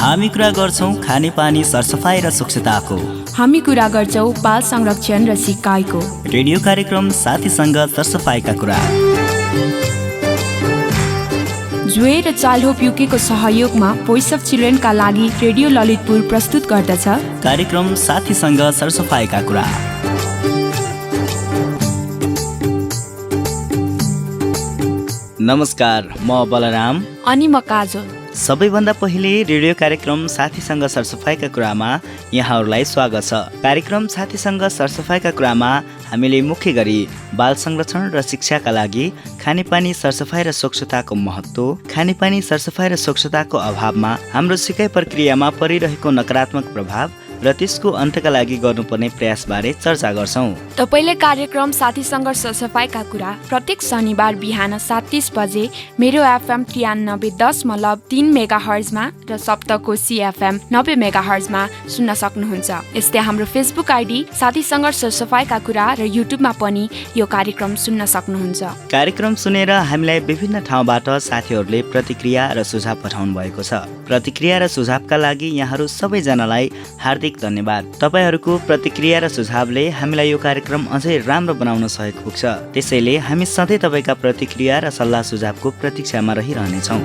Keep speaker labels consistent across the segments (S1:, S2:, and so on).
S1: हामी कुरा गर्छौं खानेपानी सरसफाई र स्वच्छताको।
S2: हामी कुरा गर्छौं बाल संरक्षण र सिकाइको।
S1: रेडियो कार्यक्रम साथीसँग सरसफाइका कुरा।
S2: जुए र चाइल्ड होप युकेको सहयोगमा भोइस अफ चिल्ड्रेनका लागि रेडियो ललितपुर प्रस्तुत गर्दछ
S1: कार्यक्रम साथीसँग सरसफाइका कुरा। नमस्कार, म बलराम
S2: अनि म काजल।
S1: सबैभन्दा पहिले रेडियो कार्यक्रम साथीसँग सरसफाइका कुरामा यहाँहरूलाई स्वागत छ। कार्यक्रम साथीसँग सरसफाइका कुरामा हामीले मुख्य गरी बाल संरक्षण र शिक्षाका लागि खानेपानी सरसफाइ र स्वच्छताको महत्त्व, खानेपानी सरसफाइ र स्वच्छताको अभावमा हाम्रो सिकाइ प्रक्रियामा परिरहेको नकारात्मक प्रभाव र त्यसको अन्त्यका लागि गर्नुपर्ने प्रयासबारे चर्चा गर्छौं।
S2: तपाईले कार्यक्रम साथीसँग सरसफाइका कुरा प्रत्येक शनिबार बिहान 7:30 बजे मेरो एफएम 93.3 मेगाहर्जमा र सप्तकोशी एफएम 90 मेगाहर्जमा सुन्न सक्नुहुन्छ। यस्तै हाम्रो फेसबुक आइडी साथीसँग सरसफाइका कुरा र युट्युबमा पनि यो कार्यक्रम सुन्न सक्नुहुन्छ।
S1: कार्यक्रम सुनेर हामीलाई विभिन्न ठाउँबाट साथीहरूले प्रतिक्रिया र सुझाव पठाउनु भएको छ। प्रतिक्रिया र सुझावका लागि यहाँहरू सबैजनालाई हार्दिक धन्यवाद। तपाईहरूको प्रतिक्रिया र सुझावले हामीलाई यो कार्यक्रम अझै राम्रो बनाउन सहयोग पुग्छ। त्यसैले हामी सधैँ तपाईँका प्रतिक्रिया र सल्लाह सुझावको प्रतीक्षामा रहिरहनेछौँ।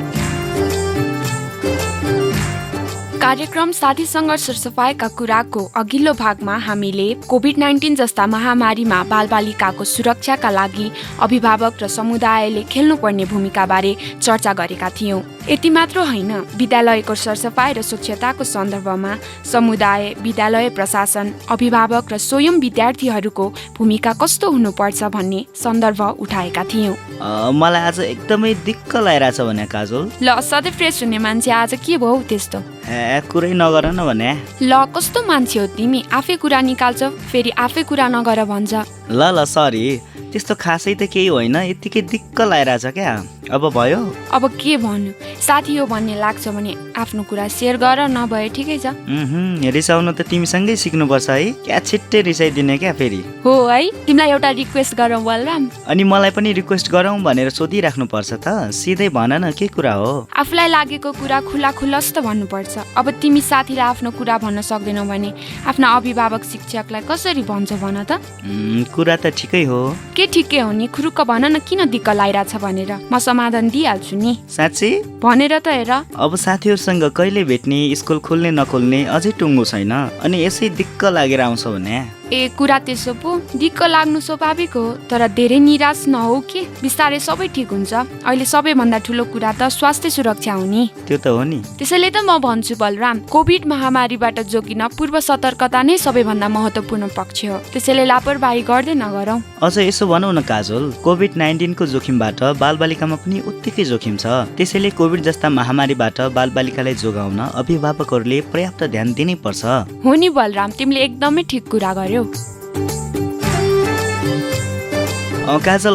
S2: कार्यक्रम साथीसँग सरसफाइका कुराको अघिल्लो भागमा हामीले कोभिड-19 जस्ता महामारीमा बालबालिकाको सुरक्षाका लागि अभिभावक र समुदायले खेल्नुपर्ने भूमिकाबारे चर्चा गरेका थियौँ। यति मात्र होइन, विद्यालयको सरसफाइ र स्वच्छताको सन्दर्भमा समुदाय, विद्यालय प्रशासन, अभिभावक र स्वयं विद्यार्थीहरूको भूमिका कस्तो हुनुपर्छ भन्ने सन्दर्भ उठाएका थियौँ।
S1: मलाई आज एकदमै दिक्क लागिरहेछ भने काजल।
S2: ल, सधैँ फ्रेस हुने मान्छे आज के भयो त्यस्तो?
S1: कुरै नगर न भने।
S2: ल, कस्तो मान्छे हो तिमी? आफै कुरा निकाल्छ फेरि आफै कुरा नगर भन्छ।
S1: ल सरी, त्यस्तो खासै त केही होइन, यत्तिकै दिक्क लागिरहेछ क्या। अब भयो?
S2: अब के भन्नु, साथी हो भन्ने लाग्छ भने आफ्नो कुरा सेयर गर, नभए ठिकै छ।
S1: रिसाउनु त तिमीसँगै सिक्नुपर्छ है, क्या छिट्टै रिसाइदिने क्या फेरि।
S2: हो है, तिमीलाई एउटा रिक्वेस्ट गरौँ बलराम?
S1: अनि मलाई पनि रिक्वेस्ट गरौँ भनेर सोधिराख्नु पर्छ त? सिधै भन न, के कुरा हो?
S2: आफूलाई लागेको कुरा खुल्लस्त भन्नुपर्छ। अब तिमी साथीलाई आफ्नो कुरा भन्न सक्दैनौ भने आफ्ना अभिभावक शिक्षकलाई कसरी भन्छ भन त?
S1: कुरा त ठिकै हो।
S2: के ठिकै हो नि? खुरुक्क भन न, किन दिक्क लागिरहेछ भनेर म समाधान दिइहाल्छु नि।
S1: साँच्ची
S2: भनेर त हेर।
S1: अब साथीहरूसँग कहिले भेट्ने, स्कुल खुल्ने नखुल्ने अझै टुङ्गो छैन, अनि यसै दिक्क लागेर आउँछ भने।
S2: कुरा त्यसो पो, दिक्क लाग्नु स्वाभाविक हो, तर धेरै निराश नहो कि बिस्तारै सबै ठिक हुन्छ। अहिले सबैभन्दा ठुलो कुरा त स्वास्थ्य सुरक्षा हो नि।
S1: त्यो त हो नि।
S2: त्यसैले त म भन्छु बलराम, कोभिड महामारीबाट जोगिन पूर्व सतर्कता नै सबैभन्दा महत्त्वपूर्ण पक्ष हो। त्यसैले लापरवाही गर्दै नगरौँ।
S1: अझ यसो भनौँ न काजल, कोभिड-19 को जोखिमबाट बालबालिकामा पनि उत्तिकै जोखिम छ। त्यसैले कोभिड जस्ता महामारीबाट बालबालिकालाई जोगाउन अभिभावकहरूले पर्याप्त ध्यान दिनै पर्छ।
S2: हो नि बलराम, तिमीले एकदमै ठिक कुरा गर्यौ।
S1: काजल,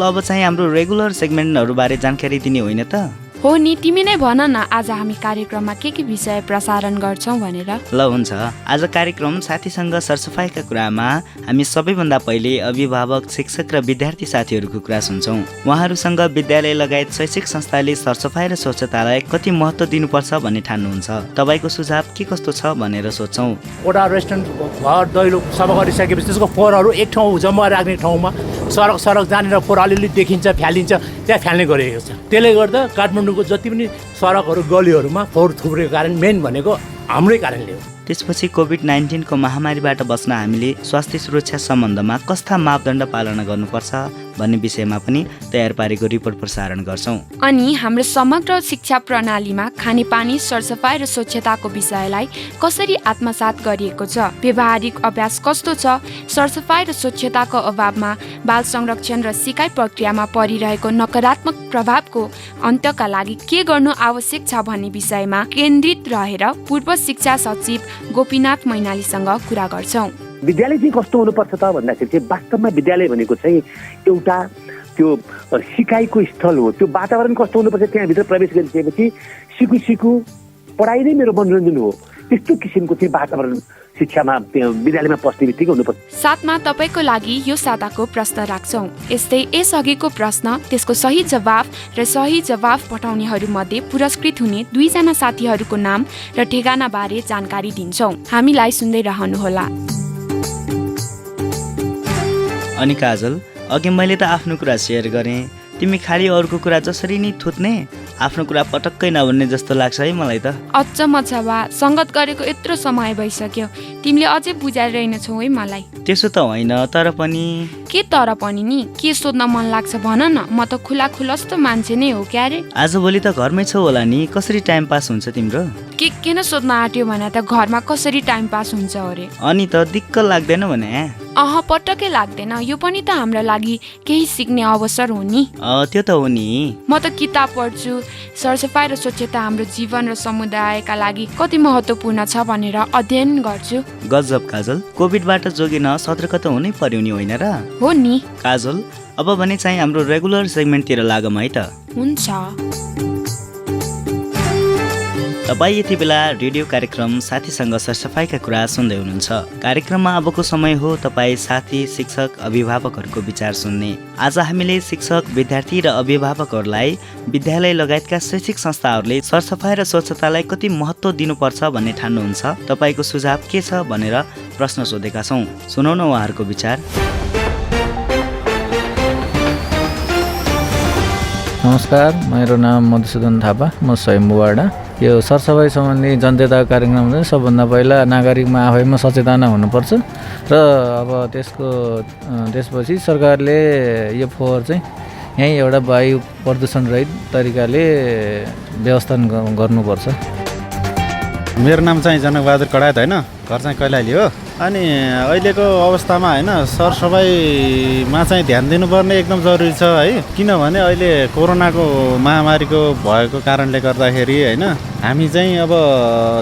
S1: अब चाहिँ हाम्रो रेगुलर सेगमेन्टहरूबारे जानकारी दिने होइन त?
S2: हो नि, तिमी नै भन न आज हामी कार्यक्रममा के विषय प्रसारण गर्छौँ भनेर।
S1: ल हुन्छ, आज कार्यक्रम साथीसँग सरसफाइका कुरामा हामी सबैभन्दा पहिले अभिभावक, शिक्षक र विद्यार्थी साथीहरूको कुरा सुन्छौँ। उहाँहरूसँग विद्यालय लगायत शैक्षिक संस्थाले सरसफाइ र स्वच्छतालाई कति महत्त्व दिनुपर्छ भन्ने ठान्नुहुन्छ। तपाईँको सुझाव के कस्तो छ भनेर सोध्छौँ।
S3: वटा रेस्टुरेन्ट, घर दैलो सफा गरिसकेपछि त्यसको फोहोरहरू एक ठाउँ जम्मा राख्ने ठाउँमा सडक जहाँनिर फोहोर अलिअलि देखिन्छ, फ्यालिन्छ, त्यहाँ फ्याल्ने गरिएको छ। त्यसले गर्दा काठमाडौँको जति पनि सडकहरू, गलीहरूमा फोहोर थुप्रेको कारण मेन भनेको हाम्रै कारणले हो।
S1: त्यसपछि कोभिड-19 को महामारीबाट बस्न हामीले स्वास्थ्य सुरक्षा सम्बन्धमा कस्ता मापदण्ड पालना गर्नुपर्छ भन्ने विषयमा पनि तयार पारेको रिपोर्ट प्रसारण गर्छौँ।
S2: अनि हाम्रो समग्र शिक्षा प्रणालीमा खानेपानी सरसफाइ र स्वच्छताको विषयलाई कसरी आत्मसात गरिएको छ, व्यावहारिक अभ्यास कस्तो छ, सरसफाइ र स्वच्छताको अभावमा बाल संरक्षण र सिकाइ प्रक्रियामा परिरहेको नकारात्मक प्रभावको अन्त्यका लागि के गर्नु आवश्यक छ भन्ने विषयमा केन्द्रित रहेर पूर्व शिक्षा सचिव गोपीनाथ मैनालीसँग कुरा गर्छौँ।
S4: विद्यालय चाहिँ कस्तो हुनुपर्छ त भन्दाखेरि चाहिँ वास्तवमा विद्यालय भनेको चाहिँ एउटा त्यो सिकाइको स्थल हो। त्यो वातावरण कस्तो हुनुपर्छ, त्यहाँभित्र प्रवेश गरिसकेपछि सिकु पढाइ नै मेरो मनोरञ्जन हो। त्यस्तो किसिमको चाहिँ वातावरण शिक्षामा विद्यालयमा पस्ने बित्तिकै हुनुपर्छ।
S2: साथमा तपाईँको लागि यो साताको प्रश्न राख्छौँ। यस्तै यसअघिको प्रश्न, त्यसको सही जवाफ र सही जवाफ पठाउनेहरूमध्ये पुरस्कृत हुने 2 जना साथीहरूको नाम र ठेगाना बारे जानकारी दिन्छौँ। हामीलाई सुन्दै रहनुहोला।
S1: अनि काजल, अघि मैले त आफ्नो कुरा सेयर गरेँ, तिमी खालि अरूको कुरा जसरी नि थुत्ने, आफ्नो कुरा पटक्कै नभन्ने जस्तो लाग्छ है मलाई त।
S2: अचम्म छ बा, सङ्गत गरेको यत्रो समय भइसक्यो, तिमीले अझै बुझाइरहेनछौ है मलाई।
S1: त्यसो त होइन, तर पनि
S2: के तर पनि नि, के सोध्न मन लाग्छ भन न, म त खुला खुलस्त मान्छे नै हो क्यारे।
S1: आजभोलि त घरमै छौ होला नि, कसरी टाइम पास हुन्छ तिम्रो?
S2: के किन सोध्न आँट्यो भने त घरमा कसरी टाइम पास हुन्छ अरे।
S1: अनि त दिक्क लाग्दैन भने?
S2: पटक्कै लाग्दैन, यो पनि त हाम्रो लागि केही सिक्ने अवसर हो नि।
S1: त्यो त हो नि।
S2: म त किताब पढ्छु, सरसफाइ र स्वच्छता हाम्रो जीवन र समुदायका लागि कति महत्त्वपूर्ण छ भनेर अध्ययन गर्छु।
S1: गजब काजल, कोभिडबाट जोगिन सतर्क त हुनै पर्यो नि, होइन र?
S2: हो नि।
S1: काजल, अब भने चाहिँ हाम्रो रेगुलर सेगमेन्टतिर लागौँ है त।
S2: हुन्छ।
S1: तपाईँ यति बेला रेडियो कार्यक्रम साथीसँग सरसफाइका कुरा सुन्दै हुनुहुन्छ। कार्यक्रममा अबको समय हो तपाईँ साथी, शिक्षक, अभिभावकहरूको विचार सुन्ने। आज हामीले शिक्षक, विद्यार्थी र अभिभावकहरूलाई विद्यालय लगायतका शैक्षिक संस्थाहरूले सरसफाइ र स्वच्छतालाई कति महत्त्व दिनुपर्छ भन्ने ठान्नुहुन्छ। तपाईँको सुझाव के छ भनेर प्रश्न सोधेका छौँ। सुनौ न उहाँहरूको विचार।
S5: नमस्कार, मेरो नाम मधुसूदन थापा, म स्वयम्भूबाट। यो सरसफाइ सम्बन्धी जनचेतना कार्यक्रम चाहिँ सबभन्दा पहिला नागरिकमा आफैमा सचेतना हुनुपर्छ र अब त्यसपछि सरकारले यो फोहोर चाहिँ यहीँ एउटा वायु प्रदूषण रहित तरिकाले व्यवस्थापन गर्नुपर्छ।
S6: मेरो नाम चाहिँ जनकबहादुर कडायत होइन, घर चाहिँ कैलाली हो। अनि अहिलेको अवस्थामा होइन सरसफाइमा चाहिँ ध्यान दिनुपर्ने एकदम जरुरी छ है, किनभने अहिले कोरोनाको महामारीको भएको कारणले गर्दाखेरि होइन हामी चाहिँ अब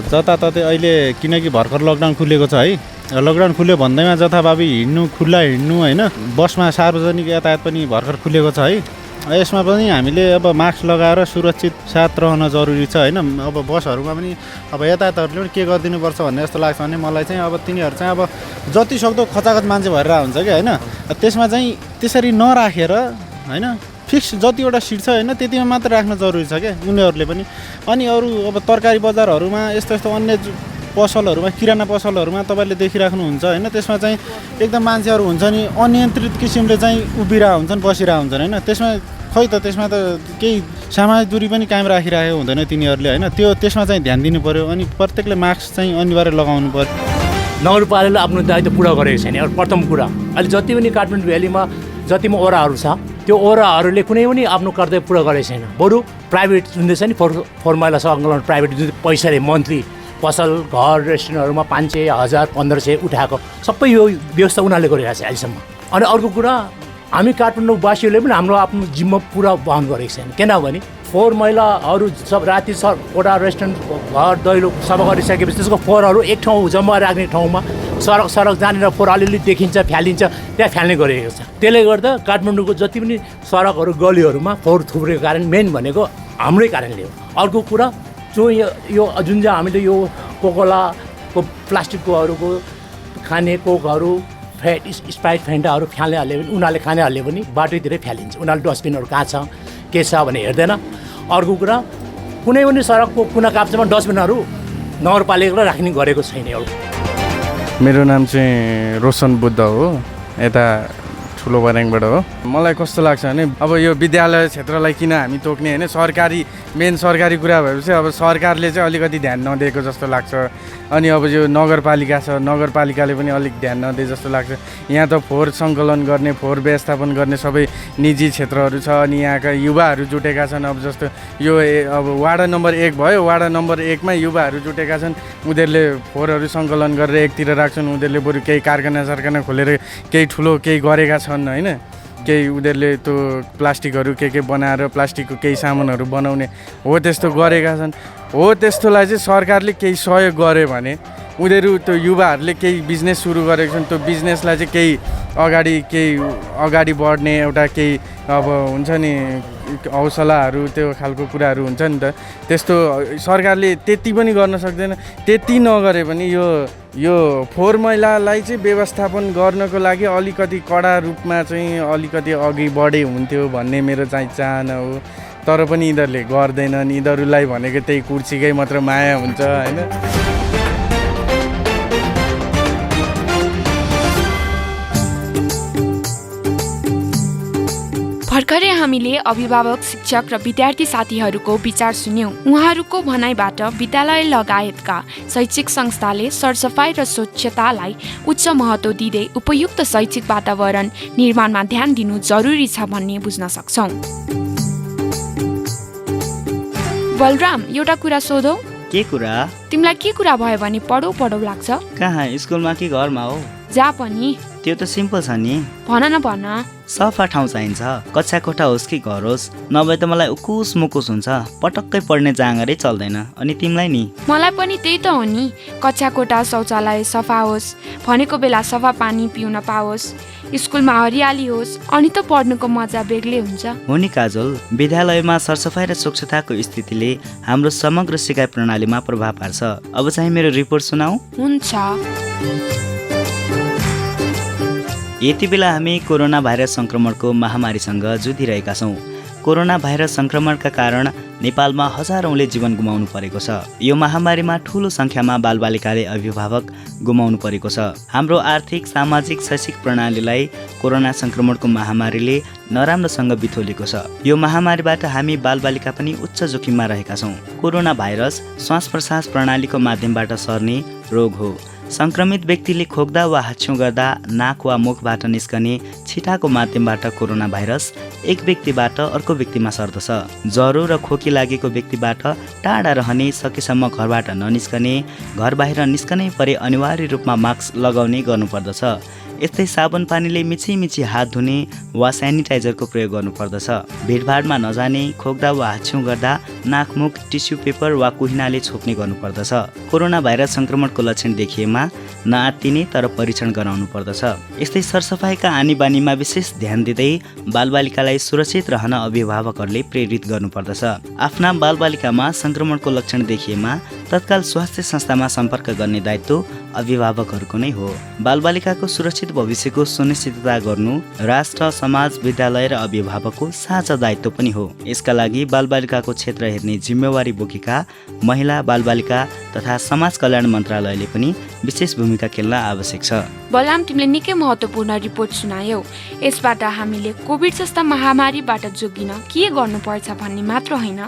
S6: जताततै अहिले, किनकि भर्खर लकडाउन खुलेको छ है, लकडाउन खुल्यो भन्दैमा जथाभावी हिँड्नु, खुल्ला हिँड्नु होइन, बसमा सार्वजनिक यातायात पनि भर्खर खुलेको छ है, यसमा पनि हामीले अब मास्क लगाएर सुरक्षित साथ रहन जरुरी छ होइन। अब बसहरूमा पनि अब यातायातहरूले पनि के गरिदिनुपर्छ भन्ने जस्तो लाग्छ भने मलाई चाहिँ अब तिनीहरू चाहिँ अब जति सक्दो खचाखच मान्छे भएर हुन्छ कि होइन, त्यसमा चाहिँ त्यसरी नराखेर होइन फिक्स जतिवटा सिट छ होइन त्यतिमा मात्र राख्न जरुरी छ क्या उनीहरूले पनि। अनि अरू अब तरकारी बजारहरूमा यस्तो अन्य पसलहरूमा, किराना पसलहरूमा तपाईँले देखिराख्नुहुन्छ होइन, त्यसमा चाहिँ एकदम मान्छेहरू हुन्छ नि अनियन्त्रित किसिमले चाहिँ उभिरहेको हुन्छन्, बसिरहेको हुन्छन् होइन, त्यसमा खै त त्यसमा त केही सामाजिक दूरी पनि कायम राखिरहेको हुँदैन तिनीहरूले होइन, त्यसमा चाहिँ ध्यान दिनु पऱ्यो। अनि प्रत्येकले मास्क चाहिँ अनिवार्य लगाउनु पऱ्यो।
S3: नगरपालिकाले आफ्नो दायित्व पुरा गरेको छैन। प्रथम कुरा, अहिले जति पनि काठमाडौँ भ्यालीमा जति पनि ओराहरू छ, त्यो ओराहरूले कुनै पनि आफ्नो कर्तव्य पुरा गरेको छैन। बरु प्राइभेट जुन चाहिँ छ नि फोहोर मैला सङ्कलन प्राइभेट जुन पैसाले मन्थली पसल, घर, रेस्टुरेन्टहरूमा 500, 1000, 1500 उठाएको सबै यो व्यवस्था उनीहरूले गरिरहेको छ अहिलेसम्म। अनि अर्को कुरा, हामी काठमाडौँवासीहरूले पनि हाम्रो आफ्नो जिम्मा पुरा वहन गरेको छैन। किनभने फोहोर मैलाहरू सब राति वटा रेस्टुरेन्ट, घर, दैलो सफा गरिसकेपछि त्यसको फोहोरहरू एक ठाउँ जम्मा राख्ने ठाउँमा सडक जहाँनिर फोहोर अलिअलि देखिन्छ, फ्यालिन्छ, त्यहाँ फ्याल्ने गरिएको छ। त्यसले गर्दा काठमाडौँको जति पनि सडकहरू, गलीहरूमा फोहोर थुप्रेको कारण मेन भनेको हाम्रै कारणले हो। अर्को कुरा, जो यो जुन चाहिँ हामीले यो कोकोलाको प्लास्टिककोहरूको खाने कोकहरू, स्प्राइट, फेन्टाहरू फ्याल्नेहरूले पनि, उनीहरूले खानेहरूले पनि बाटोतिरै फ्यालिन्छ। उनीहरूले डस्टबिनहरू कहाँ छ के छ भने हेर्दैन। अर्को कुरा, कुनै पनि सडकको कुना काप्चामा डस्टबिनहरू नगरपालिकाले राख्ने गरेको छैन। एउटा
S7: मेरो नाम चाहिँ रोशन बुद्ध हो, यता ठुलो बर्याङबाट हो। मलाई कस्तो लाग्छ भने अब यो विद्यालय क्षेत्रलाई किन हामी तोक्ने होइन, मेन सरकारी कुरा भएपछि अब सरकारले चाहिँ अलिकति ध्यान नदिएको जस्तो लाग्छ। अनि अब यो नगरपालिका छ, नगरपालिकाले पनि अलिक ध्यान नदिए जस्तो लाग्छ। यहाँ त फोहोर सङ्कलन गर्ने, फोहोर व्यवस्थापन गर्ने सबै निजी क्षेत्रहरू छ। अनि यहाँका युवाहरू जुटेका छन्। अब जस्तो यो अब वार्ड नम्बर 1 भयो, वार्ड नम्बर 1 मा युवाहरू जुटेका छन्। उनीहरूले फोहोरहरू सङ्कलन गरेर एकतिर राख्छन्। उनीहरूले बरु केही कारखाना खोलेर केही ठुलो केही गरेका छन् होइन। केही उनीहरूले त्यो प्लास्टिकहरू के बनाएर प्लास्टिकको केही सामानहरू बनाउने हो, त्यस्तो गरेका छन्। हो त्यस्तोलाई चाहिँ सरकारले केही सहयोग गर्यो भने उनीहरू त्यो युवाहरूले केही बिजनेस सुरु गरेको छन्, त्यो बिजनेसलाई चाहिँ केही अगाडि बढ्ने एउटा केही अब हुन्छ नि हौसलाहरू त्यो खालको कुराहरू हुन्छ नि त। त्यस्तो सरकारले त्यति पनि गर्न सक्दैन। त्यति नगरे पनि यो फोहोर मैलालाई चाहिँ व्यवस्थापन गर्नको लागि अलिकति कडा रूपमा चाहिँ अलिकति अघि बढे हुन्थ्यो भन्ने मेरो चाहिँ चाहना हो। तर पनि यिनीहरूले गर्दैनन्। यिनीहरूलाई भनेको त्यही कुर्सीकै मात्र माया हुन्छ होइन।
S2: भर्खरै हामीले अभिभावक, शिक्षक र विद्यार्थी साथीहरूको विचार सुन्यौं। उहाँहरूको भनाइबाट विद्यालय लगायतका शैक्षिक संस्थाले सरसफाई र स्वच्छतालाई उच्च महत्त्व दिँदै उपयुक्त शैक्षिक वातावरण निर्माणमा ध्यान दिनु जरुरी छ भन्ने बुझ्न सक्छौं। बलराम, एउटा कुरा सोधौ?
S1: के कुरा?
S2: तिमीलाई के कुरा भयो भने पढौ लाग्छ?
S1: कहाँ, स्कुलमा कि घरमा हो?
S2: जा पनि।
S1: त्यो त सिम्पल छ नि।
S2: भन न भन।
S1: सफा ठाउँ चाहिन्छ। कक्षा कोठा होस् कि घर होस्, नभए त मलाई उकुस मुकुस हुन्छ। पटक्कै पढ्ने जाँगरै चल्दैन। अनि तिमीलाई नि? मलाई पनि त्यही त हो नि। कक्षा कोठा, शौचालय सफा होस्, भनेको बेला सफा पानी पिउन पाओस्, स्कुलमा हरियाली होस्, अनि त पढ्नुको मजा बेग्लै हुन्छ। हो नि काजल, विद्यालयमा सरसफाई र स्वच्छताको स्थितिले हाम्रो समग्र सिकाइ प्रणालीमा प्रभाव पार्छ। अब चाहिँ मेरो रिपोर्ट सुनाऊ? हुन्छ। यति बेला हामी कोरोना भाइरस संक्रमणको महामारीसँग जुधिरहेका छौँ। कोरोना भाइरस संक्रमणका कारण नेपालमा हजारौंले जीवन गुमाउनु परेको छ। यो महामारीमा ठूलो संख्यामा बालबालिकाले अभिभावक गुमाउनु परेको छ। हाम्रो आर्थिक, सामाजिक, शैक्षिक प्रणालीलाई कोरोना संक्रमणको महामारीले नराम्रोसँग बिथोलेको छ। यो महामारीबाट हामी बालबालिका पनि उच्च जोखिममा रहेका छौँ। कोरोना भाइरस श्वास प्रश्वास प्रणालीको माध्यमबाट सर्ने रोग हो। संक्रमित व्यक्तिले खोक्दा वा हाच्छ्यौँ गर्दा नाक वा मुखबाट निस्कने छिटाको माध्यमबाट कोरोना भाइरस एक व्यक्तिबाट अर्को व्यक्तिमा सर्दछ। ज्वरो र खोकी लागेको व्यक्तिबाट टाढा रहने, सकेसम्म घरबाट ननिस्कने, घर बाहिर निस्कनै परे अनिवार्य रूपमा मास्क लगाउने गर्नुपर्दछ। यस्तै साबुन पानीले मिची हात धुने वा सेनिटाइजरको प्रयोग गर्नुपर्दछ। भिडभाडमा नजाने, खोक्दा वा हाच्छ्यौँ गर्दा नाकमुख टिस्यु पेपर वा कुहिनाले छोप्ने गर्नुपर्दछ। कोरोना भाइरस संक्रमणको लक्षण देखिएमा नआत्तिने तर परीक्षण गराउनु पर्दछ। यस्तै सरसफाइका आनी बानीमा विशेष ध्यान दिँदै बालबालिकालाई सुरक्षित रहन अभिभावकहरूले प्रेरित गर्नुपर्दछ। आफ्ना बालबालिकामा संक्रमणको लक्षण देखिएमा तत्काल स्वास्थ्य संस्थामा सम्पर्क गर्ने दायित्व अभिभावकहरूको नै हो। बालबालिकाको सुरक्षित भविष्यको सुनिश्चितता गर्नु राष्ट्र, समाज, विद्यालय र अभिभावकको साझा दायित्व पनि हो। यसका लागि बालबालिकाको क्षेत्र हेर्ने जिम्मेवारी बोकेका महिला, बालबालिका तथा समाज कल्याण मन्त्रालयले पनि विशेष भूमिका खेल्न आवश्यक छ।
S2: बलराम, तिमीले निकै महत्त्वपूर्ण रिपोर्ट सुनायौ। यसबाट हामीले कोभिड जस्ता महामारीबाट जोगिन के गर्नुपर्छ भन्ने मात्र होइन,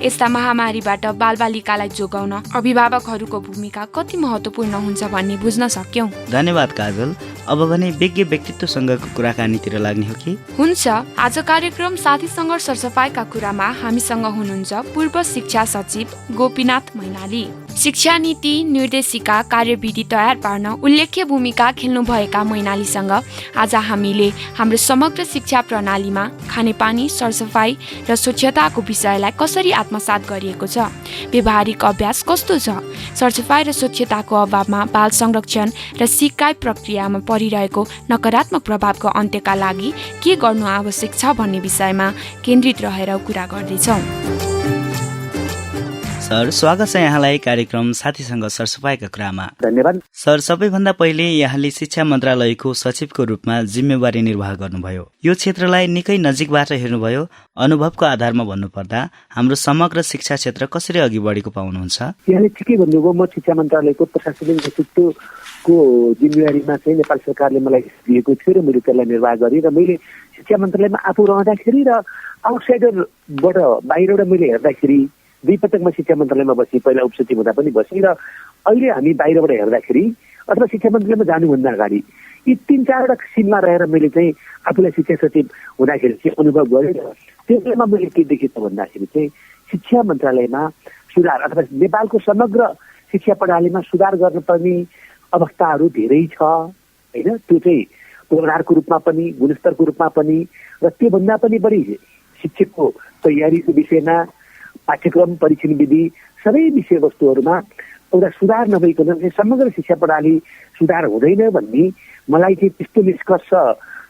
S2: यस्ता महामारीबाट बालबालिकालाई जोगाउन अभिभावकहरूको भूमिका कति महत्त्वपूर्ण हुन्छ भन्ने बुझ्न सक्यौं।
S1: धन्यवाद काजल। अब भने विज्ञ व्यक्तित्वसँगको कुराकानीतिर लाग्ने हो कि? हुन्छ।
S2: आज कार्यक्रम साथीसँग सरसफाइका कुरामा हामीसँग हुनुहुन्छ पूर्व शिक्षा सचिव गोपीनाथ मैनाली। शिक्षा नीति निर्देशिका कार्यविधि तयार पार्न उल्लेख्य भूमिका खेल्नुभएका मैनालीसँग आज हामीले हाम्रो समग्र शिक्षा प्रणालीमा खानेपानी, सरसफाई र स्वच्छताको विषयलाई कसरी आत्मसात गरिएको छ, व्यवहारिक अभ्यास कस्तो छ, सरसफाई र स्वच्छताको अभावमा बाल संरक्षण र सिकाइ प्रक्रियामा परिरहेको नकारात्मक प्रभावको अन्त्यका लागि के गर्नु आवश्यक छ भन्ने विषयमा केन्द्रित रहेर कुरा गर्दैछौँ।
S1: सर, स्वागत छ यहाँलाई कार्यक्रम साथीसँग सरसफाइका कुरामा।
S4: धन्यवाद
S1: सर। सबैभन्दा पहिले यहाँले शिक्षा मन्त्रालयको सचिवको रूपमा जिम्मेवारी निर्वाह गर्नुभयो। यो क्षेत्रलाई निकै नजिकबाट हेर्नुभयो। अनुभवको आधारमा भन्नुपर्दा हाम्रो समग्र शिक्षा क्षेत्र कसरी अघि बढेको पाउनुहुन्छ?
S4: यहाँले ठिकै भन्नुभयो। म शिक्षा मन्त्रालयको प्रशासनिक नेतृत्वको जिम्मेवारीमा चाहिँ नेपाल सरकारले मलाई दिएको थियो र मैले त्यसलाई निर्वाह गरेँ र मैले शिक्षा मन्त्रालयमा आफू रहँदाखेरि र आउटसाइडरबाट बाहिरबाट मैले हेर्दाखेरि दुई पटक म शिक्षा मन्त्रालयमा बसेँ। पहिला उपसचिव हुँदा पनि बसेँ र अहिले हामी बाहिरबाट हेर्दाखेरि अथवा शिक्षा मन्त्रालयमा जानुभन्दा अगाडि यी 3-4वटा सिममा रहेर मैले चाहिँ आफूलाई शिक्षा सचिव हुँदाखेरि चाहिँ अनुभव गरेँ। त्यो बेलामा मैले के देखेँ त भन्दाखेरि चाहिँ शिक्षा मन्त्रालयमा सुधार अथवा नेपालको समग्र शिक्षा प्रणालीमा सुधार गर्नुपर्ने अवस्थाहरू धेरै छ होइन। त्यो चाहिँ पूर्वाधारको रूपमा पनि, गुणस्तरको रूपमा पनि र त्योभन्दा पनि बढी शिक्षकको तयारीको विषयमा, पाठ्यक्रम, परीक्षण विधि सबै विषयवस्तुहरूमा एउटा सुधार नभइकन चाहिँ समग्र शिक्षा प्रणाली सुधार हुँदैन भन्ने मलाई चाहिँ त्यस्तो निष्कर्ष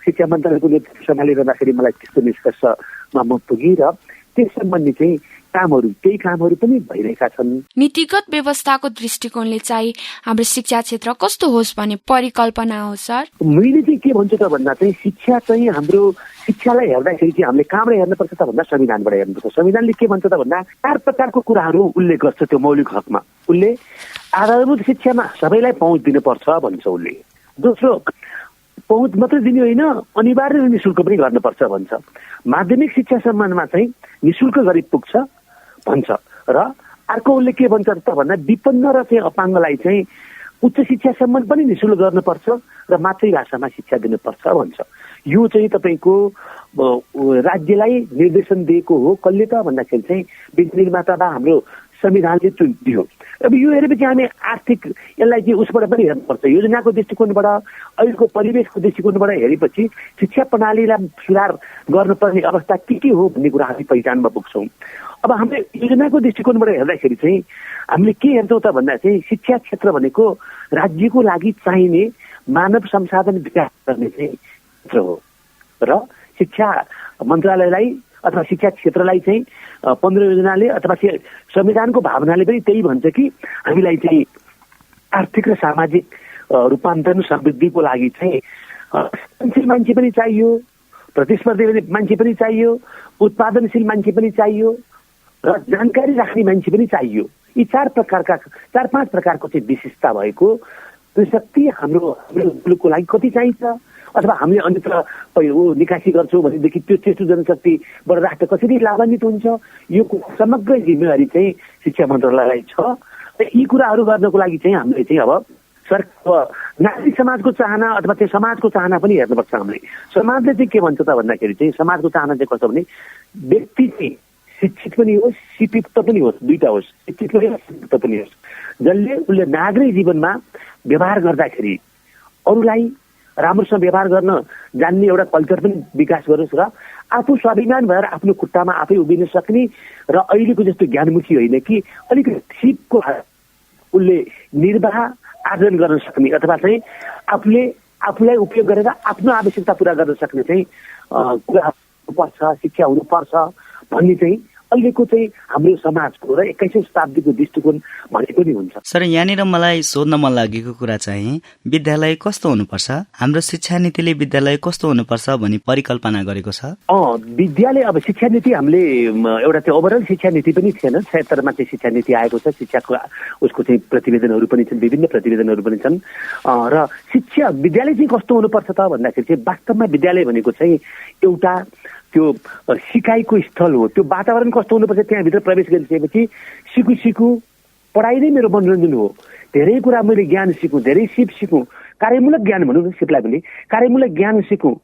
S4: शिक्षा मन्त्रालयको नेतृत्व सम्हालिरहँदाखेरि मलाई त्यस्तो निष्कर्षमा म पुगेँ र त्यस सम्बन्धी चाहिँ केही कामहरू पनि भइरहेका छन्।
S2: नीतिगत व्यवस्थाको दृष्टिकोणले चाहिँ हाम्रो शिक्षा क्षेत्र कस्तो होस् भन्ने परिकल्पना हो सर?
S4: मैले चाहिँ के भन्छु त भन्दा चाहिँ शिक्षा चाहिँ हाम्रो शिक्षालाई हेर्दाखेरि चाहिँ हामीले कहाँबाट हेर्नुपर्छ त भन्दा संविधानबाट हेर्नुपर्छ। संविधानले के भन्छ त भन्दा 4 प्रकारको कुराहरू उल्लेख गर्छ त्यो मौलिक हकमा। उसले आधारभूत शिक्षामा सबैलाई पहुँच दिनुपर्छ भन्छ उसले। दोस्रो, पहुँच मात्रै दिने होइन, अनिवार्य निःशुल्क पनि गर्नुपर्छ भन्छ। माध्यमिक शिक्षा सम्बन्धमा चाहिँ निःशुल्क गरी पुग्छ भन्छ। र अर्को उसले के भन्छ त भन्दा विपन्न र चाहिँ अपाङ्गलाई चाहिँ उच्च शिक्षासम्म पनि निःशुल्क गर्नुपर्छ र मातृभाषामा शिक्षा दिनुपर्छ भन्छ। यो चाहिँ तपाईँको राज्यलाई निर्देशन दिएको हो। कसले त भन्दाखेरि चाहिँ विधि निर्माता वा हाम्रो संविधानले दियो। अब यो हेरेपछि हामी आर्थिक यसलाई चाहिँ उसबाट पनि हेर्नुपर्छ। योजनाको दृष्टिकोणबाट, अहिलेको परिवेशको दृष्टिकोणबाट हेरेपछि शिक्षा प्रणालीलाई सुधार गर्नुपर्ने अवस्था के हो भन्ने कुरा हामी पहिचानमा पुग्छौँ। अब हामीले योजनाको दृष्टिकोणबाट हेर्दाखेरि चाहिँ हामीले के हेर्छौँ त भन्दा चाहिँ शिक्षा क्षेत्र भनेको राज्यको लागि चाहिने मानव संसाधन विकास गर्ने चाहिँ क्षेत्र हो र शिक्षा मन्त्रालयलाई अथवा शिक्षा क्षेत्रलाई चाहिँ 15 योजनाले अथवा संविधानको भावनाले पनि त्यही भन्छ कि हामीलाई चाहिँ आर्थिक र सामाजिक रूपान्तरण समृद्धिको लागि चाहिँ सृजनशील मान्छे पनि चाहियो, प्रतिस्पर्धी मान्छे पनि चाहियो, उत्पादनशील मान्छे पनि चाहियो र जानकारी राख्ने मान्छे पनि चाहियो। यी 4-5 प्रकारको चाहिँ विशेषता भएको त्यो शक्ति हाम्रो मुलुकको लागि कति चाहिन्छ अथवा हामीले अन्यत्र निकासी गर्छौँ भनेदेखि त्यो त्यस्तो जनशक्तिबाट राष्ट्र कसरी लाभान्वित हुन्छ, यो समग्र जिम्मेवारी चाहिँ शिक्षा मन्त्रालयलाई छ। र यी कुराहरू गर्नको लागि चाहिँ हामीले चाहिँ अब नागरिक समाजको चाहना अथवा त्यो समाजको चाहना पनि हेर्नुपर्छ। हामीले समाजले चाहिँ के भन्छ त भन्दाखेरि चाहिँ समाजको चाहना चाहिँ कस्तो भने व्यक्ति चाहिँ शिक्षित पनि होस्, शिक्षित पनि होस्, दुईटा होस्, शिक्षित पनि होस्, शिक्षित पनि होस्, जसले उसले नागरिक जीवनमा व्यवहार गर्दाखेरि अरूलाई राम्रोसँग व्यवहार गर्न जान्ने एउटा कल्चर पनि विकास गरोस् र आफू स्वाभिमान भएर आफ्नो खुट्टामा आफै उभिन सक्ने र अहिलेको जस्तो ज्ञानमुखी होइन कि अलिकति सिपको उसले निर्वाह आर्जन गर्न सक्ने अथवा चाहिँ आफूलाई उपयोग गरेर आफ्नो आवश्यकता पुरा गर्न सक्ने चाहिँ कुरा हुनुपर्छ, शिक्षा हुनुपर्छ भन्ने चाहिँ अहिलेको चाहिँ हाम्रो समाजको र 21औं शताब्दीको दृष्टिकोण भनेको नि हुन्छ।
S1: सर, यहाँनिर मलाई सोध्न मन लागेको कुरा चाहिँ विद्यालय कस्तो हुनुपर्छ, हाम्रो शिक्षा नीतिले विद्यालय कस्तो हुनुपर्छ भनी परिकल्पना गरेको छ।
S4: विद्यालय अब शिक्षा नीति हामीले एउटा चाहिँ ओभरअल शिक्षा नीति पनि थिएन, 76 मा चाहिँ शिक्षा नीति आएको छ। शिक्षाको उसको चाहिँ प्रतिवेदनहरू पनि छन्, विभिन्न प्रतिवेदनहरू पनि छन्। र शिक्षा विद्यालय चाहिँ कस्तो हुनुपर्छ त भन्दाखेरि चाहिँ वास्तवमा विद्यालय भनेको चाहिँ एउटा त्यो सिकाइको स्थल हो। त्यो वातावरण कस्तो हुनुपर्छ, त्यहाँभित्र प्रवेश गरिसकेपछि सिकु पढाइ नै मेरो मनोरञ्जन हो। धेरै कुरा मैले ज्ञान सिकौँ, धेरै सिप सिकौँ, कार्यमूलक ज्ञान भनौँ न, सिपलाई पनि कार्यमूलक ज्ञान सिकौँ।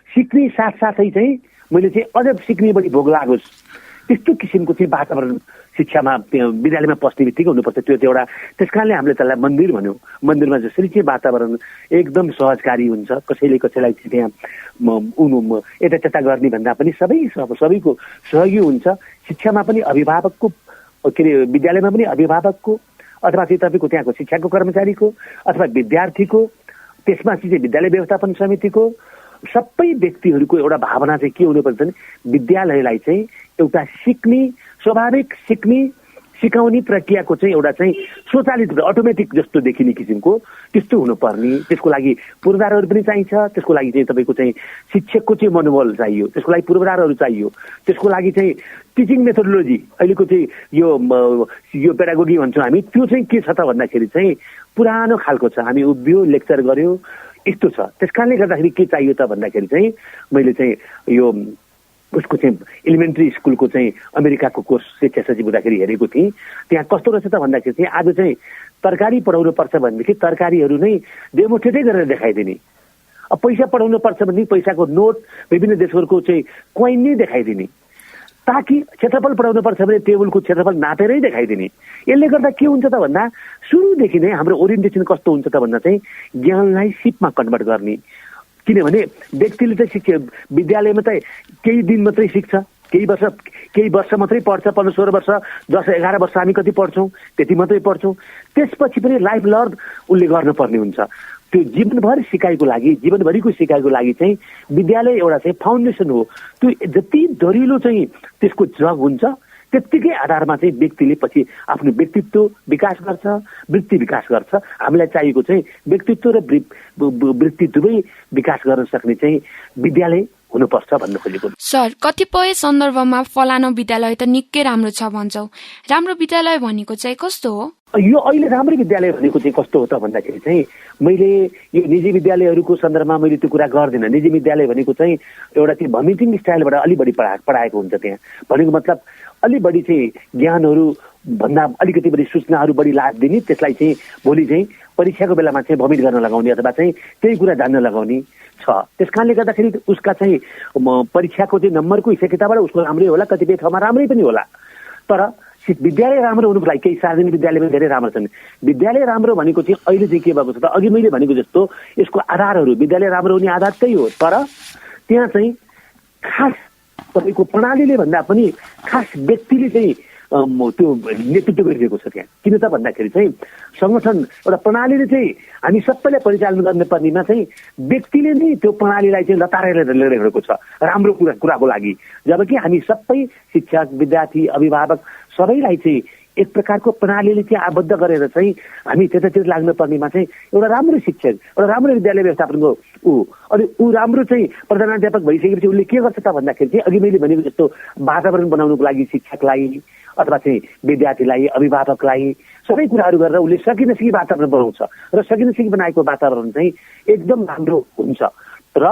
S4: सिक्ने साथसाथै चाहिँ मैले चाहिँ अझ सिक्ने बढी भोग लागोस्, त्यस्तो किसिमको चाहिँ वातावरण शिक्षामा विद्यालयमा पस्ने बित्तिकै हुनुपर्छ। त्यो चाहिँ एउटा त्यस कारणले हामीले त्यसलाई मन्दिर भन्यौँ। मन्दिरमा जसरी चाहिँ वातावरण एकदम सहजकारी हुन्छ, कसैलाई चाहिँ त्यहाँ यता त्यता गर्ने भन्दा पनि सबैको सहयोगी हुन्छ। शिक्षामा पनि अभिभावकको के अरे विद्यालयमा पनि अभिभावकको अथवा चाहिँ तपाईँको त्यहाँको शिक्षाको कर्मचारीको अथवा विद्यार्थीको, त्यसमा चाहिँ विद्यालय व्यवस्थापन समितिको सबै व्यक्तिहरूको एउटा भावना चाहिँ के हुनुपर्छ भने विद्यालयलाई चाहिँ एउटा स्वाभाविक सिकाउने प्रक्रियाको चाहिँ एउटा चाहिँ स्वचालित अटोमेटिक जस्तो देखिने किसिमको त्यस्तो हुनुपर्ने। त्यसको लागि पूर्वाधारहरू पनि चाहिन्छ। त्यसको लागि चाहिँ तपाईँको चाहिँ शिक्षकको चाहिँ मनोबल चाहियो, त्यसको लागि पूर्वाधारहरू चाहियो। त्यसको लागि चाहिँ टिचिङ मेथोडोलोजी अहिलेको चाहिँ यो पेडागोगी भन्छौँ हामी, त्यो चाहिँ के छ त भन्दाखेरि चाहिँ पुरानो खालको छ। हामी उभियो, लेक्चर गर्यो, यस्तो छ। त्यस कारणले गर्दाखेरि के चाहियो त भन्दाखेरि चाहिँ मैले चाहिँ यो उसको चाहिँ एलिमेन्ट्री स्कुलको चाहिँ अमेरिकाको कोर्स शिक्षा सचिव हुँदाखेरि हेरेको थिएँ। त्यहाँ कस्तो रहेछ त भन्दाखेरि चाहिँ आज चाहिँ तरकारी पढाउनु पर्छ भनेदेखि तरकारीहरू नै डेमोस्ट्रेटै गरेर देखाइदिने। अब पैसा पढाउनु पर्छ भने पैसाको नोट विभिन्न देशहरूको चाहिँ कोइन नै देखाइदिने, ताकि क्षेत्रफल पढाउनु पर्छ भने टेबलको क्षेत्रफल नापेरै देखाइदिने। यसले गर्दा के हुन्छ त भन्दा सुरुदेखि नै हाम्रो ओरिएन्टेसन कस्तो हुन्छ त भन्दा चाहिँ ज्ञानलाई सिपमा कन्भर्ट गर्ने। किनभने व्यक्तिले चाहिँ विद्यालयमा त केही दिन मात्रै सिक्छ, केही वर्ष मात्रै पढ्छ, 15-16 वर्ष, 10-11 वर्ष हामी कति पढ्छौँ त्यति मात्रै पढ्छौँ। त्यसपछि पनि लाइफ लर्न उसले गर्नुपर्ने हुन्छ। त्यो जीवनभर सिकाइको लागि, जीवनभरिको सिकाइको लागि चाहिँ विद्यालय एउटा चाहिँ फाउन्डेसन हो। त्यो जति दरिलो चाहिँ त्यसको जग हुन्छ त्यत्तिकै आधारमा चाहिँ व्यक्तिले पछि आफ्नो व्यक्तित्व विकास गर्छ, वृत्ति विकास गर्छ। हामीलाई चाहिएको चाहिँ व्यक्तित्व र वृत्ति दुवै विकास गर्न सक्ने चाहिँ विद्यालय हुनुपर्छ भन्नु खोजेको।
S2: सर, कतिपय सन्दर्भमा फलानो विद्यालय त निकै राम्रो छ भन्छौ। राम्रो विद्यालय भनेको चाहिँ कस्तो हो?
S4: यो अहिले राम्रो विद्यालय भनेको चाहिँ कस्तो हो त भन्दाखेरि चाहिँ मैले यो निजी विद्यालयहरूको सन्दर्भमा मैले त्यो कुरा गर्दिनँ। निजी विद्यालय भनेको चाहिँ एउटा त्यो भमिटिङ स्टाइलबाट अलि बढी पढाएको हुन्छ। त्यहाँ भनेको मतलब अलि बढी चाहिँ ज्ञानहरू भन्दा अलिकति बढी सूचनाहरू बढी लाभ दिने, त्यसलाई चाहिँ भोलि चाहिँ परीक्षाको बेलामा चाहिँ भमिट गर्न लगाउने अथवा चाहिँ त्यही कुरा जान्न लगाउने छ। त्यस कारणले गर्दाखेरि उसका चाहिँ परीक्षाको चाहिँ नम्बरको हिसाब किताबबाट उसको राम्रै होला, कतिपय ठाउँमा राम्रै पनि होला। तर विद्यालय राम्रो हुनुको लागि केही सार्वजनिक विद्यालय पनि धेरै राम्रो छन्। विद्यालय राम्रो भनेको चाहिँ अहिले चाहिँ के भएको छ त, अघि मैले भनेको जस्तो यसको आधारहरू, विद्यालय राम्रो हुने आधार त्यही हो। तर त्यहाँ चाहिँ खास तपाईँको प्रणालीले भन्दा पनि खास व्यक्तिले चाहिँ त्यो नेतृत्व गरिरहेको छ त्यहाँ। किन त भन्दाखेरि चाहिँ संगठन एउटा प्रणालीले चाहिँ हामी सबैलाई परिचालन गर्नुपर्नेमा चाहिँ व्यक्तिले नै त्यो प्रणालीलाई चाहिँ लतारेर ल्याइरहेको छ राम्रो कुराको लागि। जबकि हामी सबै शिक्षक, विद्यार्थी, अभिभावक सबैलाई चाहिँ एक प्रकारको प्रणालीले चाहिँ आबद्ध गरेर चाहिँ हामी त्यतातिर लाग्नु पर्नेमा चाहिँ एउटा राम्रो शिक्षक, एउटा राम्रो विद्यालय व्यवस्थापनको अनि राम्रो चाहिँ प्रधानाध्यापक भइसकेपछि उसले के गर्छ त भन्दाखेरि चाहिँ अघि मैले भनेको जस्तो वातावरण बनाउनुको लागि शिक्षकलाई अथवा चाहिँ विद्यार्थीलाई, अभिभावकलाई सबै कुराहरू गरेर उसले सकी नसकी वातावरण बनाउँछ र सकी नसकी बनाएको वातावरण चाहिँ एकदम राम्रो हुन्छ। र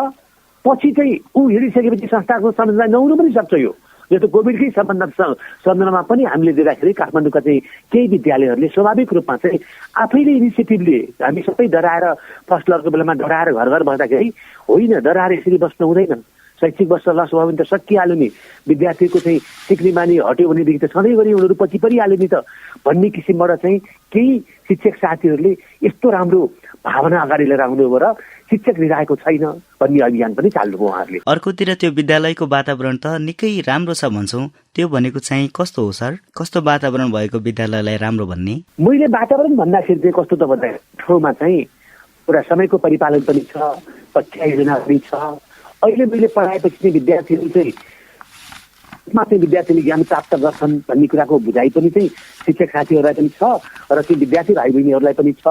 S4: पछि चाहिँ ऊ हिँडिसकेपछि संस्थाको संरचना नहुनु पनि सक्छ। यो जस्तो कोभिडकै सन्दर्भमा पनि हामीले देख्दाखेरि काठमाडौँका चाहिँ केही विद्यालयहरूले स्वाभाविक रूपमा चाहिँ आफैले इनिसिएटिभले हामी सबै डराएर फर्स्ट लकडाउनको बेलामा डराएर घर घर बस्दाखेरि होइन, डराएर यसरी बस्नु हुँदैन। शैक्षिक वर्ष लस भयो भने त सकिहाल्यो नि, विद्यार्थीको चाहिँ सिक्ने बानी हट्यो भनेदेखि त सधैँभरि उनीहरू पछि परिहाल्यो नि त भन्ने किसिमबाट चाहिँ केही शिक्षक साथीहरूले यस्तो राम्रो भावना अगाडि लिएर आउनुभयो र शिक्षक निराएको छैन भन्ने अभियान पनि चाल्नुभयो उहाँहरूले।
S1: अर्कोतिर त्यो विद्यालयको वातावरण त निकै राम्रो छ भन्छौँ, त्यो भनेको चाहिँ कस्तो हो सर? कस्तो वातावरण भएको विद्यालयलाई राम्रो भन्ने? मैले
S4: वातावरण भन्दाखेरि चाहिँ कस्तो त भन्दा ठाउँमा चाहिँ एउटा समयको परिपालन पनि छ, कक्षा योजना पनि छ। अहिले मैले पढाएपछि चाहिँ विद्यार्थीहरू चाहिँ विद्यार्थीले ज्ञान प्राप्त गर्छन् भन्ने कुराको बुझाइ पनि चाहिँ शिक्षक साथीहरूलाई पनि छ र त्यो विद्यार्थी भाइ बहिनीहरूलाई पनि छ।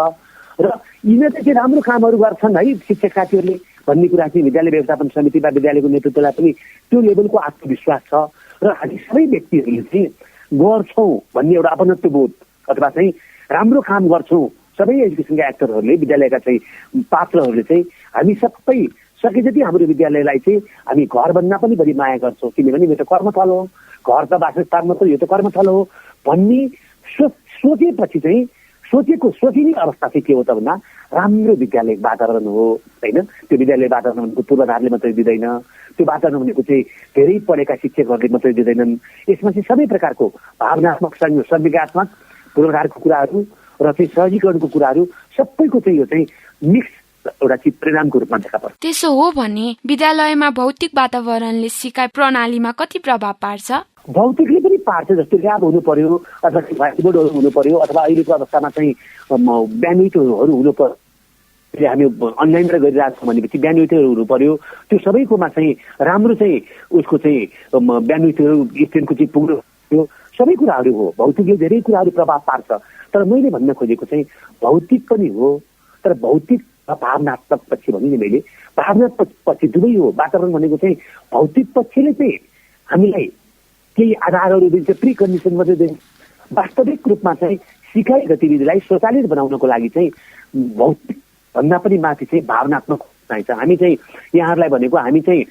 S4: र यिनीहरूले चाहिँ राम्रो कामहरू गर्छन् है शिक्षक साथीहरूले भन्ने कुरा चाहिँ विद्यालय व्यवस्थापन समिति वा विद्यालयको नेतृत्वलाई पनि त्यो लेभलको आत्मविश्वास छ। र हामी सबै व्यक्तिहरूले चाहिँ गर्छौँ भन्ने एउटा अपनत्व बोध अथवा चाहिँ राम्रो काम गर्छौँ सबै एजुकेसनका एक्टरहरूले, विद्यालयका चाहिँ पात्रहरूले चाहिँ हामी सबै सके जति हाम्रो विद्यालयलाई चाहिँ हामी घरभन्दा पनि बढी माया गर्छौँ। किनभने यो त कर्मथल हो, घर त वासस्थान मात्र, यो त कर्मथल हो भन्ने सोचेपछि चाहिँ सोचिने अवस्था चाहिँ के हो त भन्दा राम्रो विद्यालय वातावरण हो होइन। त्यो विद्यालय वातावरण भनेको पूर्वाधारले मात्रै दिँदैन, त्यो वातावरण भनेको चाहिँ धेरै पढेका शिक्षकहरूले मात्रै दिँदैनन्। यसमा चाहिँ सबै प्रकारको भावनात्मक, संवेगात्मक पूर्वाधारको कुराहरू र चाहिँ सहजीकरणको कुराहरू सबैको चाहिँ यो चाहिँ मिक्स एउटा चाहिँ परिणामको रूपमा देखा पर्छ।
S2: त्यसो हो भने विद्यालयमा भौतिक वातावरणले सिकाइ प्रणालीमा कति प्रभाव पार्छ?
S4: भौतिकले पनि पार्छ। जस्तो ल्याब हुनु पर्यो अथवा व्हाइट बोर्डहरू हुनु पर्यो अथवा अहिलेको अवस्थामा चाहिँ ब्यान्डविड्थहरू हुनु पर्यो। हामी अनलाइनबाट गरिरहेको छौँ भनेपछि ब्यान्डविड्थहरू हुनु पर्यो। त्यो सबैकोमा चाहिँ राम्रो चाहिँ उसको चाहिँ ब्यान्डविड्थहरू स्ट्रेन्थको चाहिँ पुग्नु त्यो सबै कुराहरू हो। भौतिकले धेरै कुराहरू प्रभाव पार्छ। तर मैले भन्न खोजेको चाहिँ भौतिक पनि हो, तर भौतिक भावनात्मक पक्ष भने नि मैले भावनात्मक पक्ष दुवै हो। वातावरण भनेको चाहिँ भौतिक पक्षले चाहिँ हामीलाई केही आधारहरू दिन्छ, प्रि कन्डिसन मात्रै दिन्छ। वास्तविक रूपमा चाहिँ सिकाइ गतिविधिलाई स्वचालित बनाउनको लागि चाहिँ भौतिक भन्दा पनि माथि चाहिँ भावनात्मक चाहिन्छ। हामी चाहिँ यहाँहरूलाई भनेको हामी चाहिँ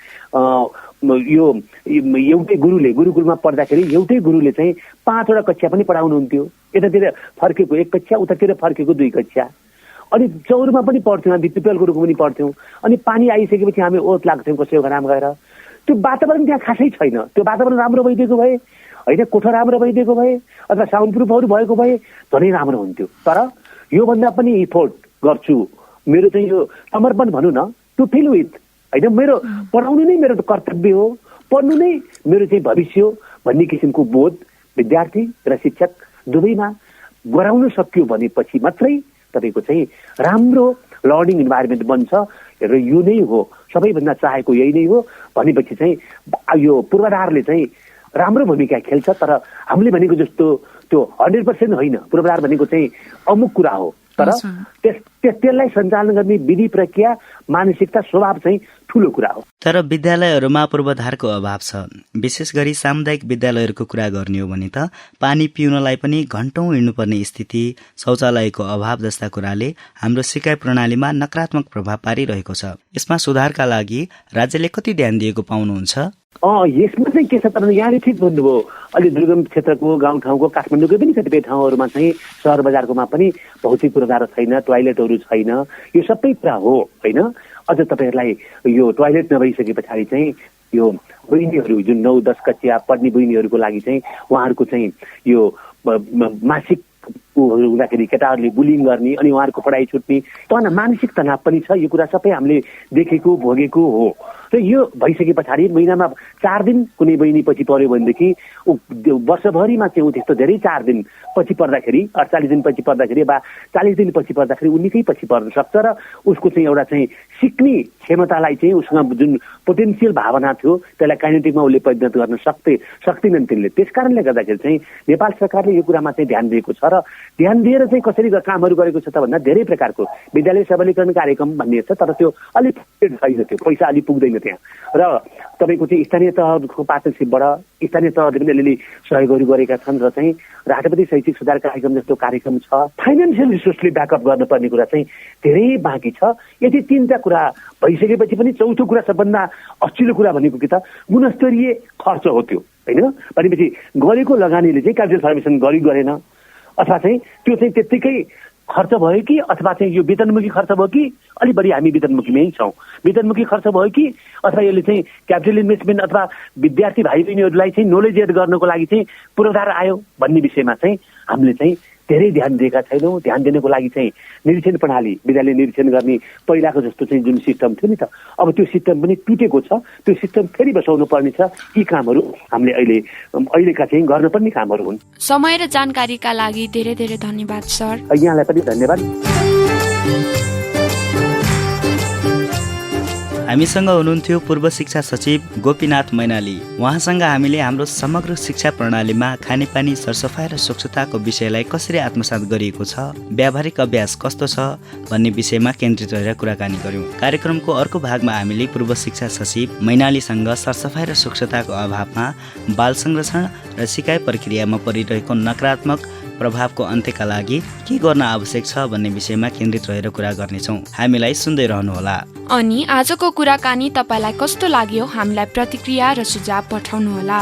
S4: यो एउटै गुरुकुलमा पढ्दाखेरि एउटै गुरुले चाहिँ 5वटा कक्षा पनि पढाउनुहुन्थ्यो। यतातिर फर्केको 1 कक्षा, उतातिर फर्केको 2 कक्षा। अनि चौरमा पनि पढ्थ्यौँ, हामी पिपलको रुखमा पनि पढ्थ्यौँ। अनि पानी आइसकेपछि हामी ओत लाग्थ्यौँ कसैको घरमा गएर। त्यो वातावरण त्यहाँ खासै छैन। त्यो वातावरण राम्रो भइदिएको भए होइन, कोठा राम्रो भइदिएको भए अथवा साउन्ड प्रुफहरू भएको भए झनै राम्रो हुन्थ्यो। तर योभन्दा पनि इफोर्ट गर्छु, मेरो चाहिँ यो समर्पण भनौँ न, टु फिल विथ होइन, मेरो पढाउनु नै मेरो कर्तव्य हो। पढ्नु नै मेरो चाहिँ भविष्य हो भन्ने किसिमको बोध विद्यार्थी र शिक्षक दुवैमा गराउन सक्यो भनेपछि मात्रै तपाईँको चाहिँ राम्रो लर्निङ इन्भाइरोमेन्ट बन्छ र यो नै हो सबैभन्दा चाहेको यही नै हो भनेपछि चाहिँ यो पूर्वाधारले चाहिँ राम्रो भूमिका खेल्छ। तर हामीले भनेको जस्तो त्यो 100% होइन, पूर्वाधार भनेको चाहिँ अमुक कुरा हो, तर त्यसलाई सञ्चालन गर्ने विधि प्रक्रिया मानसिकता स्वभाव चाहिँ ठुलो कुरा हो।
S1: तर विद्यालयहरूमा पूर्वाधारको अभाव छ। विशेष गरी सामुदायिक विद्यालयहरूको कुरा गर्ने हो भने त पानी पिउनलाई पनि घण्टौं हिँड्नुपर्ने स्थिति, शौचालयको अभाव जस्ता कुराले हाम्रो सिकाइ प्रणालीमा नकारात्मक प्रभाव पारिरहेको छ। यसमा सुधारका लागि राज्यले कति ध्यान दिएको पाउनुहुन्छ?
S4: यसमा चाहिँ के छ त भने यहाँले ठिक भन्नुभयो, अलि दुर्गम क्षेत्रको गाउँठाउँको काठमाडौँकै पनि कतिपय ठाउँहरूमा चाहिँ सहर बजारकोमा पनि भौतिक पूर्वाधार छैन, टोयलेटहरू छैन, यो सबै कुरा हो होइन। अझ तपाईँहरूलाई यो टोयलेट नभइसके पछाडि चाहिँ यो बहिनीहरू जुन 9-10 कक्षा पढ्ने बहिनीहरूको लागि चाहिँ उहाँहरूको चाहिँ यो मासिक हुँदाखेरि केटाहरूले बुलिङ गर्ने अनि उहाँहरूको पढाइ छुट्ने मानसिक तनाव पनि छ। यो कुरा सबै हामीले देखेको भोगेको हो। र यो भइसके पछाडि महिनामा 4 दिन कुनै बहिनी पछि पर्यो भनेदेखि वर्षभरिमा चाहिँ त्यस्तो धेरै 4 दिन पछि पर्दाखेरि 48 दिन पछि पर्दाखेरि वा 40 दिन पछि पर्दाखेरि उ निकै पछि पर्न सक्छ र उसको चाहिँ एउटा चाहिँ सिक्ने क्षमतालाई चाहिँ उसँग जुन पोटेन्सियल भावना थियो त्यसलाई काइनेटिकमा उसले परिणत गर्न सक्दैनन् तिनले। त्यसकारणले गर्दाखेरि चाहिँ नेपाल सरकारले यो कुरामा चाहिँ ध्यान दिएको छ र ध्यान दिएर चाहिँ कसरी कामहरू गरेको छ त भन्दा धेरै प्रकारको विद्यालय सबलीकरण कार्यक्रम भन्ने छ, तर त्यो अलिक छैन, त्यो पैसा अलिक पुग्दैन त्यहाँ। र तपाईँको चाहिँ स्थानीय तहको पार्टनरसिपबाट स्थानीय तहले पनि अलिअलि सहयोगहरू गरेका छन् र चाहिँ राष्ट्रपति शैक्षिक सुधार कार्यक्रम जस्तो कार्यक्रम छ। फाइनेन्सियल रिसोर्सले ब्याकअप गर्नुपर्ने कुरा चाहिँ धेरै बाँकी छ। यदि 3टा कुरा भइसकेपछि पनि चौथो कुरा सबभन्दा अचिलो कुरा भनेको के त गुणस्तरीय खर्च हो त्यो होइन। भनेपछि गरेको लगानीले चाहिँ क्यापिटल फर्मेसन गरेन अथवा चाहिँ त्यो चाहिँ त्यत्तिकै खर्च भयो कि अथवा चाहिँ यो वेतनमुखी खर्च भयो कि अलि बढी हामी वेतनमुखीमै छौँ, वेतनमुखी खर्च भयो कि अथवा यसले चाहिँ क्यापिटल इन्भेस्टमेन्ट अथवा विद्यार्थी भाइ बहिनीहरूलाई चाहिँ नलेज एड गर्नको लागि चाहिँ पूर्वाधार आयो भन्ने विषयमा चाहिँ हामीले चाहिँ धेरै ध्यान दिएका छैनौँ। ध्यान दिनको लागि चाहिँ निरीक्षण प्रणाली, विद्यालय निरीक्षण गर्ने पहिलाको जस्तो चाहिँ जुन सिस्टम थियो नि त, अब त्यो सिस्टम पनि टुटेको छ। त्यो सिस्टम फेरि बसाउनु पर्ने छ। यी कामहरू हामीले अहिलेका चाहिँ गर्नुपर्ने कामहरू हुन्।
S2: समय र जानकारीका लागि धेरै धेरै धन्यवाद सर।
S4: यहाँलाई पनि धन्यवाद।
S1: हामीसँग हुनुहुन्थ्यो पूर्व शिक्षा सचिव गोपीनाथ मैनाली। उहाँसँग हामीले हाम्रो समग्र शिक्षा प्रणालीमा खानेपानी, सरसफाइ र स्वच्छताको विषयलाई कसरी आत्मसात गरिएको छ, व्यावहारिक अभ्यास कस्तो छ भन्ने विषयमा केन्द्रित रहेर कुराकानी गर्यौं। कार्यक्रमको अर्को भागमा हामीले पूर्व शिक्षा सचिव मैनालीसँग सरसफाइ र स्वच्छताको अभावमा बाल संरक्षण र सिकाइ प्रक्रियामा परिरहेको नकारात्मक प्रभावको अन्त्यका लागि के गर्न आवश्यक छ भन्ने विषयमा केन्द्रित रहेर कुरा गर्नेछौँ। हामीलाई सुन्दै रहनुहोला।
S2: अनि आजको कुराकानी तपाईलाई कस्तो लाग्यो हामीलाई प्रतिक्रिया र सुझाव पठाउनुहोला।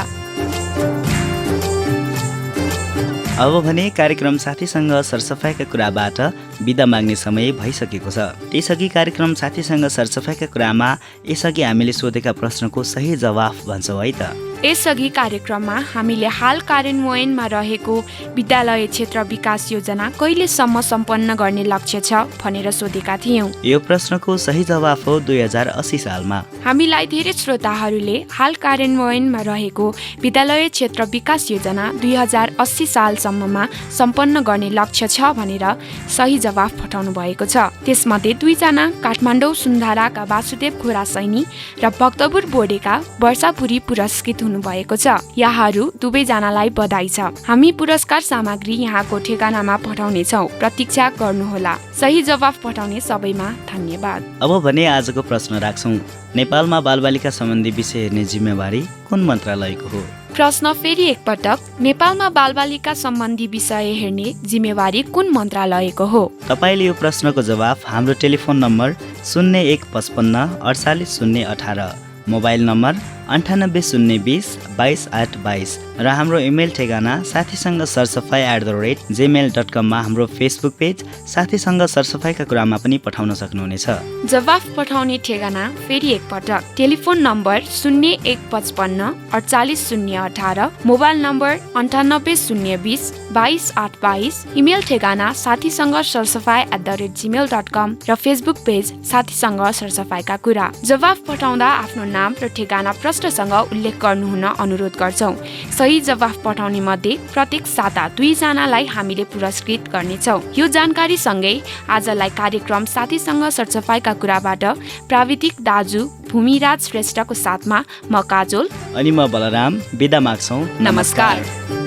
S1: अब भने कार्यक्रम साथीसँग सरसफाइका कुराबाट बिदा माग्ने समय भइसकेको छ। त्यसअघि कार्यक्रम साथीसँग सरसफाइका कुरामा यसअघि हामीले सोधेका प्रश्नको सही जवाफ भन्छौँ है त।
S2: यसअघि कार्यक्रममा हामीले हाल कार्यान्वयनमा रहेको विद्यालय क्षेत्र विकास योजना कहिलेसम्म सम्पन्न गर्ने लक्ष्य छ भनेर सोधेका थियौं।
S1: यो प्रश्नको सही जवाफ हो 2080 सालमा।
S2: हामीलाई धेरै श्रोताहरूले हाल कार्यान्वयनमा रहेको विद्यालय क्षेत्र विकास योजना 2080 सालसम्ममा सम्पन्न गर्ने लक्ष्य छ भनेर सही जवाफ पठाउनु भएको छ। त्यसमध्ये 2 जना काठमाडौँ सुन्धाराका वासुदेव खोरा सैनी र भक्तपुर बोर्डेका वर्षापुरी पुरस्कृत भएको छ। यहाँहरू दुवैजनालाई बधाई छ। हामी पुरस्कार सामग्री यहाँको ठेगानामा पठाउने छौँ, प्रतीक्षा गर्नुहोला। सही जवाफ पठाउने सबैमा धन्यवाद।
S1: अब भने आजको प्रश्न राख्छौँ। नेपालमा बालबालिका सम्बन्धी विषय हेर्ने जिम्मेवारी कुन मन्त्रालयको हो?
S2: प्रश्न फेरि एकपटक, नेपालमा बालबालिका सम्बन्धी विषय हेर्ने जिम्मेवारी कुन मन्त्रालयको हो?
S1: तपाईले यो प्रश्नको जवाफ हाम्रो टेलिफोन नम्बर 0155 48018, मोबाइल नम्बर 9802022822 र हाम्रो इमेल ठेगाना साथीसँग सरसफाइ @gmail.com मा हाम्रो फेसबुक पेज साथीसँग सरसफाइका कुरामा पनि पठाउन सक्नुहुनेछ। जवाफ
S2: पठाउने ठेगाना फेरि एकपटक, telephone number 0155 48018, mobile number 9802022822, email ठेगाना साथीसँग सरसफाइ @gmail.com र फेसबुक पेज साथीसँग सरसफाइका कुरा। जवाफ पठाउँदा आफ्नो नाम र ठेगाना प्रश्न स्पष्टसँग उल्लेख गर्नुहुन अनुरोध गर्छौँ। सही जवाफ पठाउने मध्ये प्रत्येक साता 2 जनालाई हामीले पुरस्कृत गर्नेछौँ। यो जानकारी सँगै आजलाई कार्यक्रम साथीसँग सरसफाइका कुराबाट प्राविधिक दाजु भूमिराज श्रेष्ठको साथमा म काजोल
S1: अनि म बलराम बिदा माग्छौँ।
S2: नमस्कार।